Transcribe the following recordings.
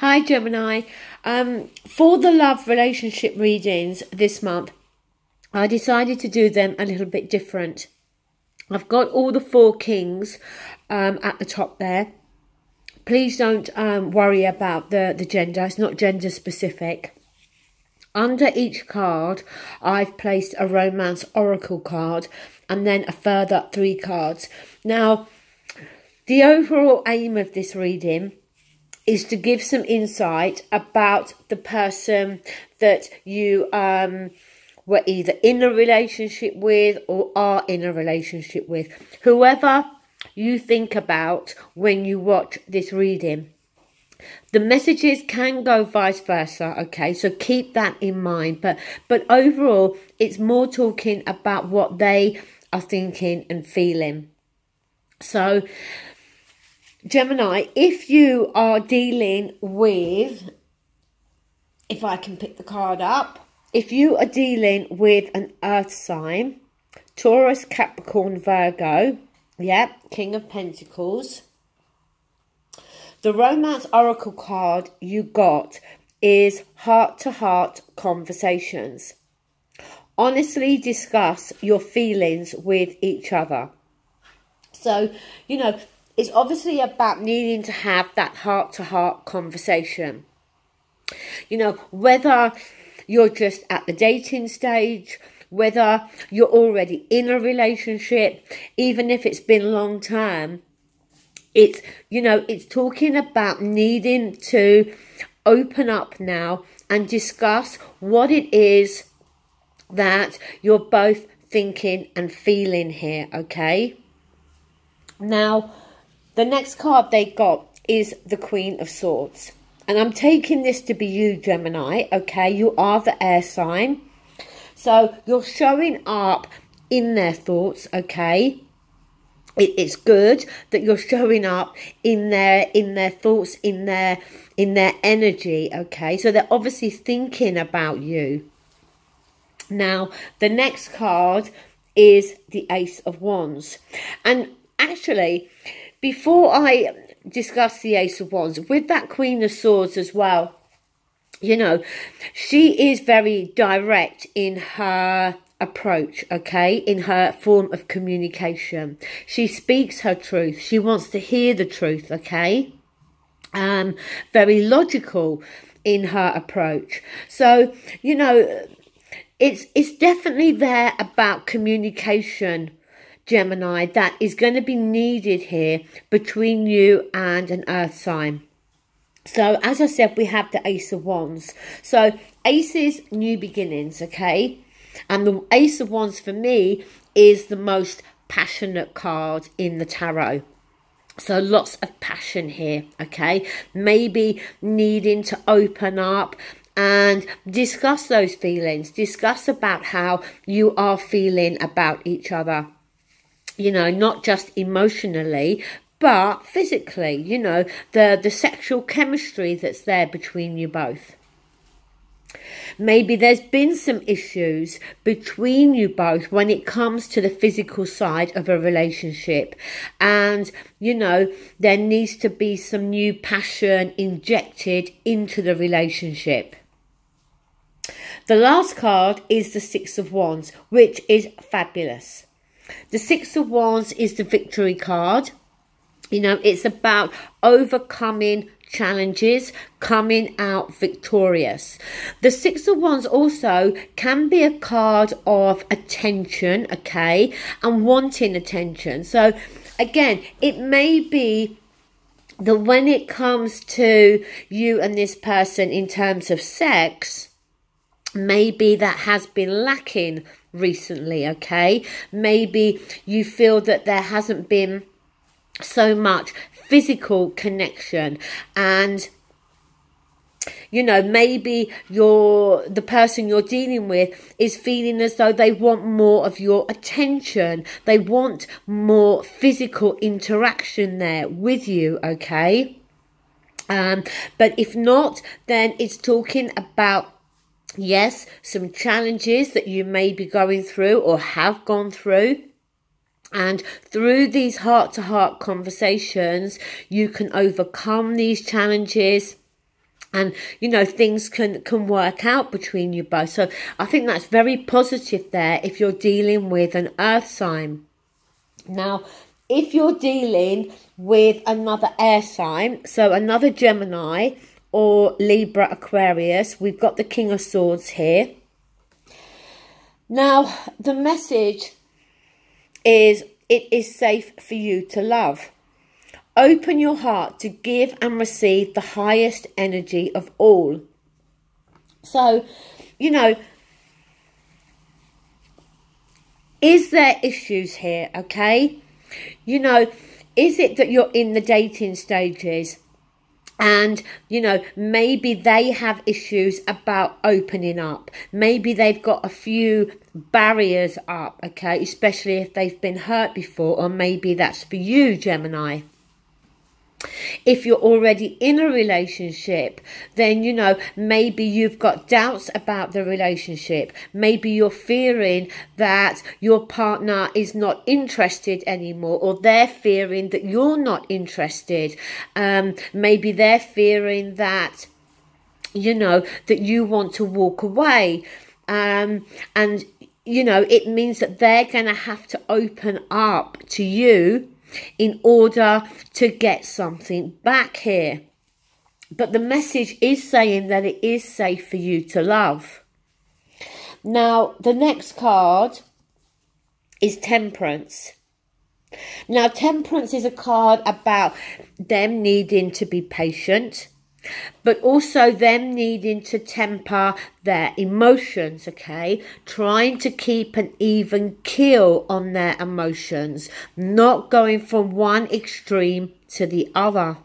Hi Gemini. For the love relationship readings this month, I decided to do them a little bit different. I've got all the 4 kings at the top there. Please don't worry about the gender. It's not gender specific. Under each card, I've placed a romance oracle card and then a further 3 cards. Now, the overall aim of this reading is to give some insight about the person that you were either in a relationship with or are in a relationship with. Whoever you think about when you watch this reading. The messages can go vice versa, okay? So keep that in mind. But overall, it's more talking about what they are thinking and feeling. So, Gemini, if you are dealing with, if I can pick the card up, if you are dealing with an earth sign, Taurus, Capricorn, Virgo, yeah, King of Pentacles, the romance oracle card you got is heart-to-heart conversations. Honestly discuss your feelings with each other. So, you know, it's obviously about needing to have that heart-to-heart conversation. You know, whether you're just at the dating stage, whether you're already in a relationship, even if it's been long term, it's, you know, it's talking about needing to open up now and discuss what it is that you're both thinking and feeling here, okay? Now, the next card they got is the Queen of Swords. And I'm taking this to be you, Gemini, okay? You are the air sign. So you're showing up in their thoughts, okay? It's good that you're showing up in their thoughts, in their energy, okay? So they're obviously thinking about you. Now, the next card is the Ace of Wands. And actually, before I discuss the Ace of Wands, with that Queen of Swords as well, you know, she is very direct in her approach, okay, in her form of communication. She speaks her truth. She wants to hear the truth, okay? Very logical in her approach. So, you know, it's definitely there about communication, Gemini, that is going to be needed here between you and an earth sign. So, as I said, we have the Ace of Wands. So, Aces, new beginnings, okay? And the Ace of Wands for me is the most passionate card in the tarot. So, lots of passion here, okay? Maybe needing to open up and discuss those feelings. Discuss about how you are feeling about each other. You know, not just emotionally, but physically, you know, the sexual chemistry that's there between you both. Maybe there's been some issues between you both when it comes to the physical side of a relationship. And, you know, there needs to be some new passion injected into the relationship. The last card is the Six of Wands, which is fabulous. The Six of Wands is the victory card. You know, it's about overcoming challenges, coming out victorious. The Six of Wands also can be a card of attention, okay, and wanting attention. So, again, it may be that when it comes to you and this person in terms of sex, maybe that has been lacking recently, okay? Maybe you feel that there hasn't been so much physical connection, and you know, maybe the person you're dealing with is feeling as though they want more of your attention. They want more physical interaction there with you, okay? But if not, then it's talking about, yes, some challenges that you may be going through or have gone through. And through these heart-to-heart conversations, you can overcome these challenges And, you know, things can work out between you both. So I think that's very positive there if you're dealing with an earth sign. Now, if you're dealing with another air sign, so another Gemini or Libra, Aquarius, we've got the King of Swords here. Now, the message is it is safe for you to love. Open your heart to give and receive the highest energy of all. So, you know, is there issues here, okay? You know, is it that you're in the dating stages and, you know, maybe they have issues about opening up. Maybe they've got a few barriers up, okay? Especially if they've been hurt before, or maybe that's for you, Gemini. If you're already in a relationship, then, you know, maybe you've got doubts about the relationship. Maybe you're fearing that your partner is not interested anymore, or they're fearing that you're not interested. Maybe they're fearing that, you know, that you want to walk away. And, you know, it means that they're going to have to open up to you in order to get something back here. But the message is saying that it is safe for you to love. Now, the next card is Temperance. Now, Temperance is a card about them needing to be patient, but also them needing to temper their emotions, okay? Trying to keep an even keel on their emotions, not going from one extreme to the other.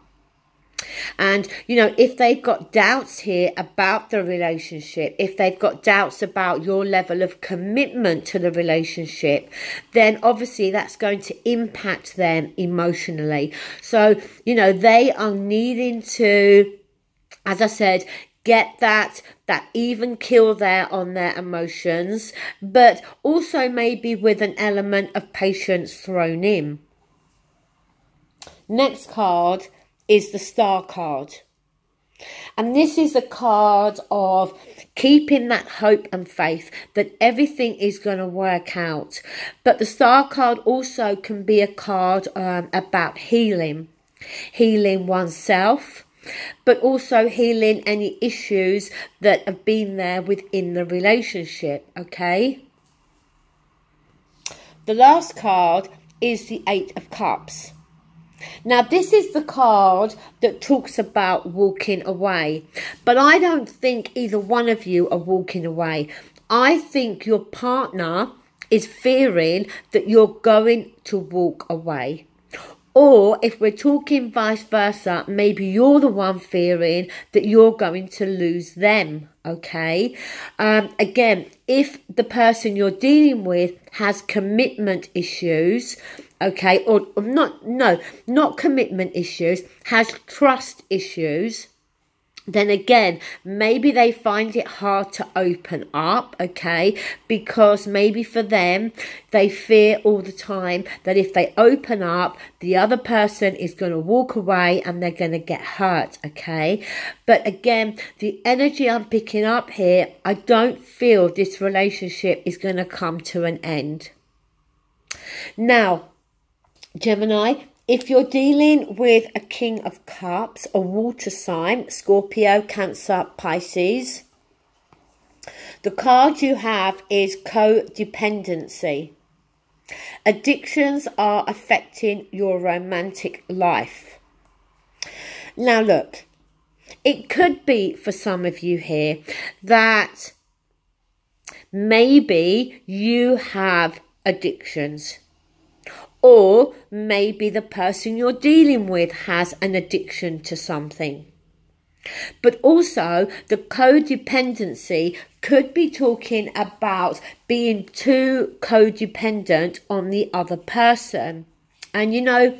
And, you know, if they've got doubts here about the relationship, if they've got doubts about your level of commitment to the relationship, then obviously that's going to impact them emotionally. So, you know, they are needing to, as I said, get that even keel there on their emotions, but also maybe with an element of patience thrown in. Next card is the Star card. And this is a card of keeping that hope and faith that everything is going to work out. But the Star card also can be a card about healing. Healing oneself, but also healing any issues that have been there within the relationship, okay? The last card is the Eight of Cups. Now, this is the card that talks about walking away, but I don't think either one of you are walking away. I think your partner is fearing that you're going to walk away. Or if we're talking vice versa, maybe you're the one fearing that you're going to lose them, okay? Again, if the person you're dealing with has commitment issues, okay, or not commitment issues, has trust issues, then again, maybe they find it hard to open up, okay? Because maybe for them, they fear all the time that if they open up, the other person is going to walk away and they're going to get hurt, okay? But again, the energy I'm picking up here, I don't feel this relationship is going to come to an end. Now, Gemini, if you're dealing with a King of Cups, a water sign, Scorpio, Cancer, Pisces, the card you have is codependency. Addictions are affecting your romantic life. Now look, it could be for some of you here that maybe you have addictions. Or maybe the person you're dealing with has an addiction to something. But also, the codependency could be talking about being too codependent on the other person. And you know,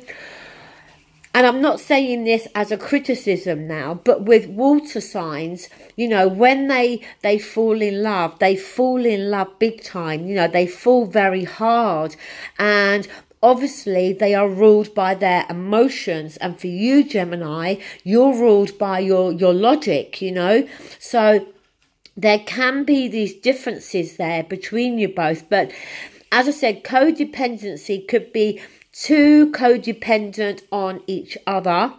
and I'm not saying this as a criticism now, but with water signs, you know, when they fall in love, they fall in love big time. You know, they fall very hard. And obviously they are ruled by their emotions, and for you, Gemini, you're ruled by your logic, you know. So there can be these differences there between you both. But as I said, codependency could be two codependent on each other.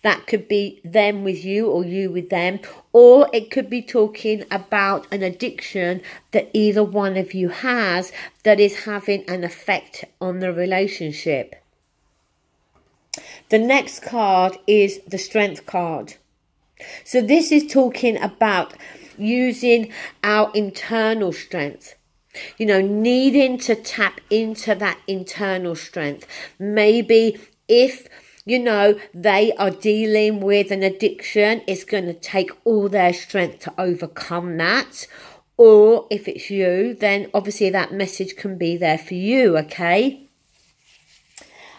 That could be them with you or you with them. Or it could be talking about an addiction that either one of you has that is having an effect on the relationship. The next card is the Strength card. So this is talking about using our internal strength. You know, needing to tap into that internal strength. Maybe if, you know, they are dealing with an addiction, it's going to take all their strength to overcome that. Or if it's you, then obviously that message can be there for you, okay?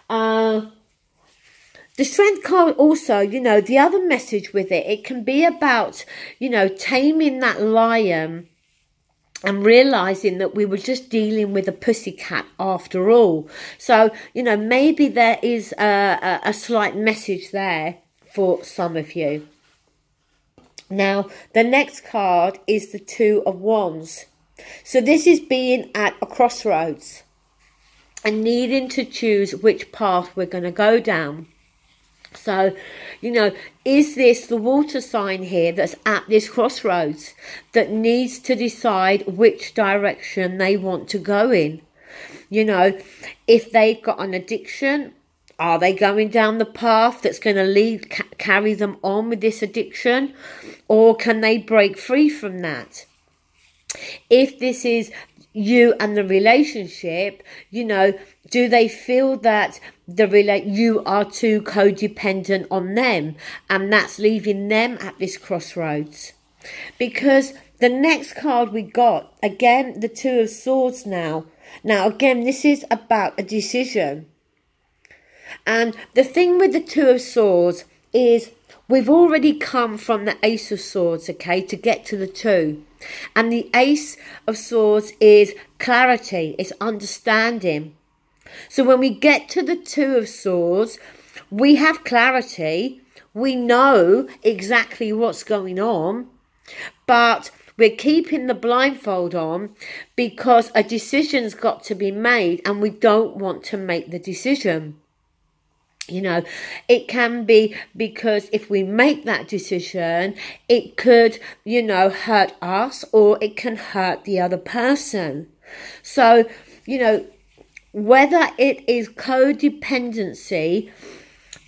The Strength card also, you know, the other message with it, it can be about, you know, taming that lion and realising that we were just dealing with a pussycat after all. So, you know, maybe there is a slight message there for some of you. Now, the next card is the Two of Wands. So this is being at a crossroads and needing to choose which path we're going to go down. So, you know, is this the water sign here that's at this crossroads that needs to decide which direction they want to go in? You know, if they've got an addiction, are they going down the path that's going to carry them on with this addiction? Or can they break free from that? If this is you and the relationship, you know, do they feel that you are too codependent on them and that's leaving them at this crossroads? Because the next card we got, again, the Two of Swords now. Now, again, this is about a decision. And the thing with the Two of Swords is we've already come from the Ace of Swords, okay, to get to the Two. And the Ace of Swords is clarity, it's understanding. So when we get to the Two of Swords, we have clarity, we know exactly what's going on, but we're keeping the blindfold on because a decision's got to be made and we don't want to make the decision. You know, it can be because if we make that decision, it could, you know, hurt us or it can hurt the other person. So, you know, whether it is codependency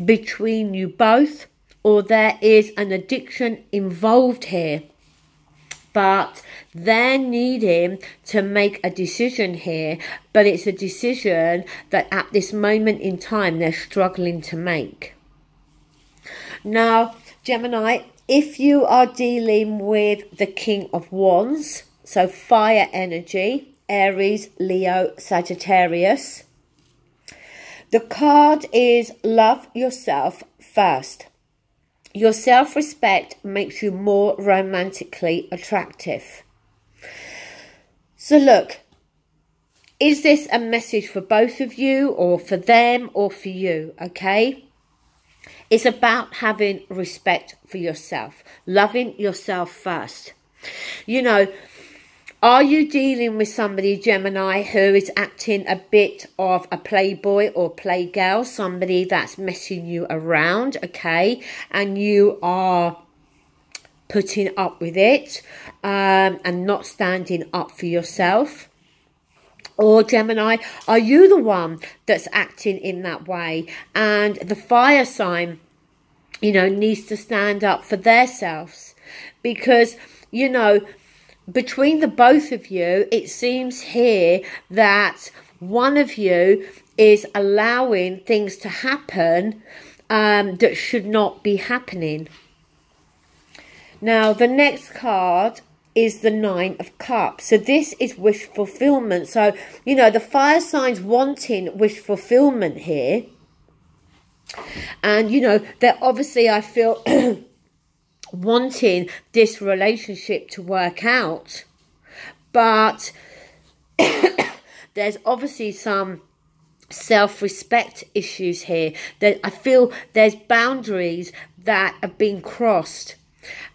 between you both or there is an addiction involved here, but they're needing to make a decision here, but it's a decision that at this moment in time they're struggling to make. Now, Gemini, if you are dealing with the King of Wands, so fire energy, Aries, Leo, Sagittarius, the card is love yourself first. Your self-respect makes you more romantically attractive. So look, is this a message for both of you or for them or for you, okay? It's about having respect for yourself, loving yourself first. You know, are you dealing with somebody, Gemini, who is acting a bit of a playboy or playgirl, somebody that's messing you around, okay, and you are putting up with it and not standing up for yourself? Or Gemini, are you the one that's acting in that way and the fire sign, you know, needs to stand up for themselves? Because, you know, between the both of you, it seems here that one of you is allowing things to happen that should not be happening. Now, the next card is the Nine of Cups. So this is wish fulfillment. So, you know, the fire signs wanting wish fulfillment here. And, you know, they're obviously, I feel, wanting this relationship to work out, but there's obviously some self-respect issues here. That I feel there's boundaries that have been crossed,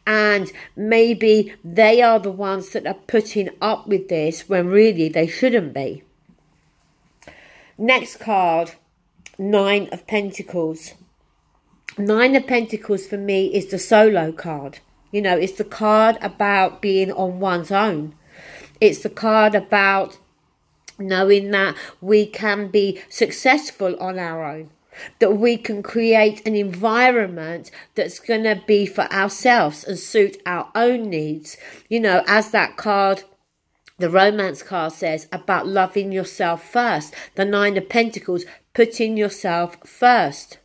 and maybe they are the ones that are putting up with this when really they shouldn't be. Next card, 9 of Pentacles. 9 of Pentacles for me is the solo card. You know, it's the card about being on one's own. It's the card about knowing that we can be successful on our own, that we can create an environment that's going to be for ourselves and suit our own needs. You know, as that card, the romance card, says, about loving yourself first. The 9 of Pentacles, putting yourself first.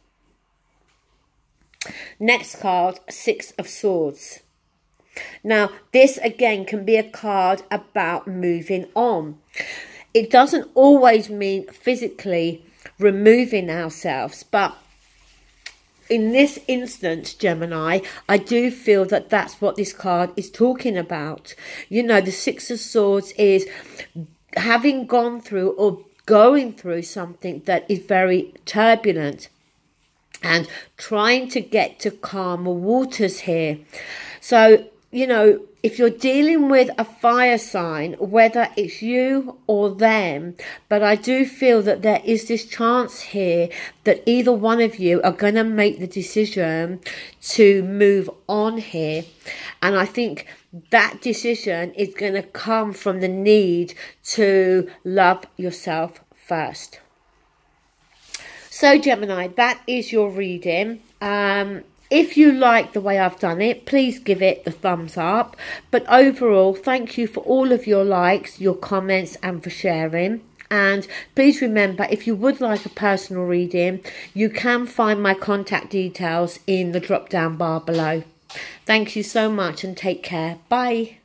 Next card, 6 of Swords. Now, this again can be a card about moving on. It doesn't always mean physically removing ourselves, but in this instance, Gemini, I do feel that that's what this card is talking about. You know, the 6 of Swords is having gone through or going through something that is very turbulent and trying to get to calmer waters here. So, you know, if you're dealing with a fire sign, whether it's you or them, but I do feel that there is this chance here that either one of you are going to make the decision to move on here. And I think that decision is going to come from the need to love yourself first. So Gemini, that is your reading. If you like the way I've done it, please give it the thumbs up. But overall, thank you for all of your likes, your comments, and for sharing. And please remember, if you would like a personal reading, you can find my contact details in the drop down bar below. Thank you so much and take care. Bye.